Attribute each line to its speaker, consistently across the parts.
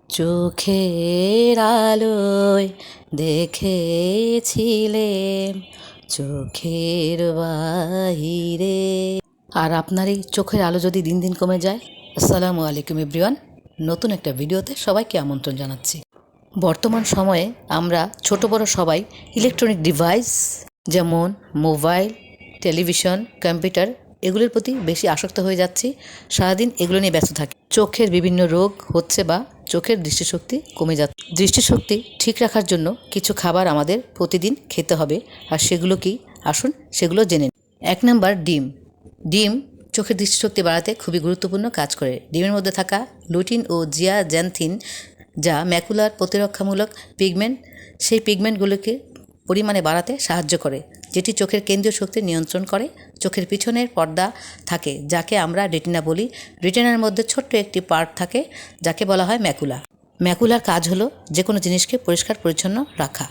Speaker 1: চোখের আলোয় দেখেছিলে চোখের বাহিরে। আর আপনার এই চোখের আলো যদি দিন দিন কমে যায়। আসসালামু আলাইকুম এভরিওয়ান, নতুন একটা ভিডিওতে সবাইকে আমন্ত্রণ জানাচ্ছি। বর্তমান সময়ে আমরা ছোট বড় সবাই ইলেকট্রনিক ডিভাইস যেমন মোবাইল, টেলিভিশন, কম্পিউটার এগুলোর প্রতি বেশি আসক্ত হয়ে যাচ্ছি। সারাদিন এগুলো নিয়ে ব্যস্ত থাকি। চোখের বিভিন্ন রোগ হচ্ছে বা চোখের দৃষ্টিশক্তি কমে যাচ্ছে। দৃষ্টিশক্তি ঠিক রাখার জন্য কিছু খাবার আমাদের প্রতিদিন খেতে হবে। আর সেগুলো কি, আসুন সেগুলো জেনে নিই। 1 নাম্বার, ডিম। ডিম চোখের দৃষ্টিশক্তি বাড়াতে খুবই গুরুত্বপূর্ণ কাজ করে। ডিমের মধ্যে থাকা লুটিন ও জিয়াজ্যান্থিন যা ম্যাকুলার প্রতিরক্ষামূলক পিগমেন্ট, সেই পিগমেন্টগুলোকে পরিমাণে বাড়াতে সাহায্য করে, যেটি চোখের কেন্দ্রীয় শক্তি নিয়ন্ত্রণ করে। চোখের পিছনের পর্দা থাকে যাকে আমরা রেটিনা বলি। রেটিনার মধ্যে ছোট্ট একটি পার্ট থাকে যাকে বলা হয় ম্যাকুলা। ম্যাকুলার কাজ হলো যে কোনো জিনিসকে পরিষ্কার পরিচ্ছন্ন রাখা।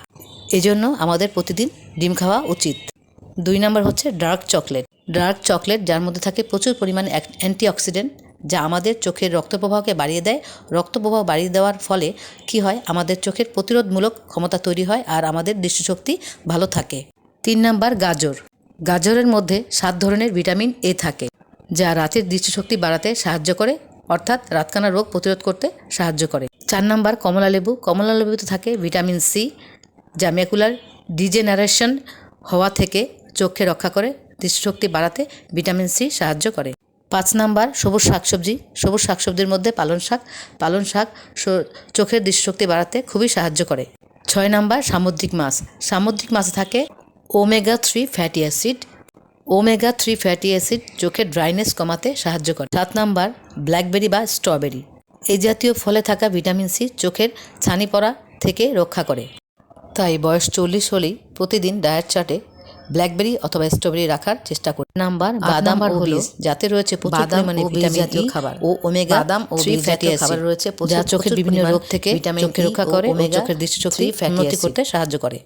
Speaker 1: এজন্য আমাদের প্রতিদিন ডিম খাওয়া উচিত। 2 নাম্বার হচ্ছে ডার্ক চকলেট। ডার্ক চকলেট যার মধ্যে থাকে প্রচুর পরিমাণে অ্যান্টিঅক্সিডেন্ট যা আমাদের চোখের রক্তপ্রবাহকে বাড়িয়ে দেয়। রক্তপ্রবাহ বাড়িয়ে দেওয়ার ফলে কি হয়, আমাদের চোখের প্রতিরোধমূলক ক্ষমতা তৈরি হয় আর আমাদের দৃষ্টিশক্তি ভালো থাকে। 3 নাম্বার, গাজর। গাজরের মধ্যে 7 ধরনের ভিটামিন এ থাকে যা রাতের দৃষ্টিশক্তি বাড়াতে সাহায্য করে, অর্থাৎ রাতকানা রোগ প্রতিরোধ করতে সাহায্য করে। 4 নাম্বার, কমলালেবু। কমলালেবুতে থাকে ভিটামিন সি যা ম্যাকুলার ডিজেনারেশন হওয়া থেকে চোখকে রক্ষা করে। দৃষ্টিশক্তি বাড়াতে ভিটামিন সি সাহায্য করে। 5 নাম্বার, সবুজ শাকসবজি। সবুজ শাকসবজির মধ্যে পালং শাক। পালং শাক চোখের দৃষ্টিশক্তি বাড়াতে খুবই সাহায্য করে। 6 নাম্বার, সামুদ্রিক মাছ। সামুদ্রিক মাছে থাকে omega 3 fatty acid. Omega 3 fatty acid চোখের ড্রাইনেস কমাতে সাহায্য করে। 7 নাম্বার, ব্ল্যাকবেরি বা স্ট্রবেরি। এই জাতীয় ফলে থাকা ভিটামিন সি চোখের ছানি পড়া থেকে রক্ষা করে। তাই বয়স 40 হলেই প্রতিদিন ডায়েট চার্টে ব্ল্যাকবেরি অথবা স্ট্রবেরি রাখার চেষ্টা করি। নাম্বার, বাদাম ও বীজ, যাতে রয়েছে প্রচুর পরিমাণে ভিটামিন ই ও ওমেগা 3 ফ্যাটি অ্যাসিড রয়েছে, যা চোখের বিভিন্ন রোগ থেকে চোখকে রক্ষা করে ও চোখের দৃষ্টিশক্তি উন্নতি করতে সাহায্য করে।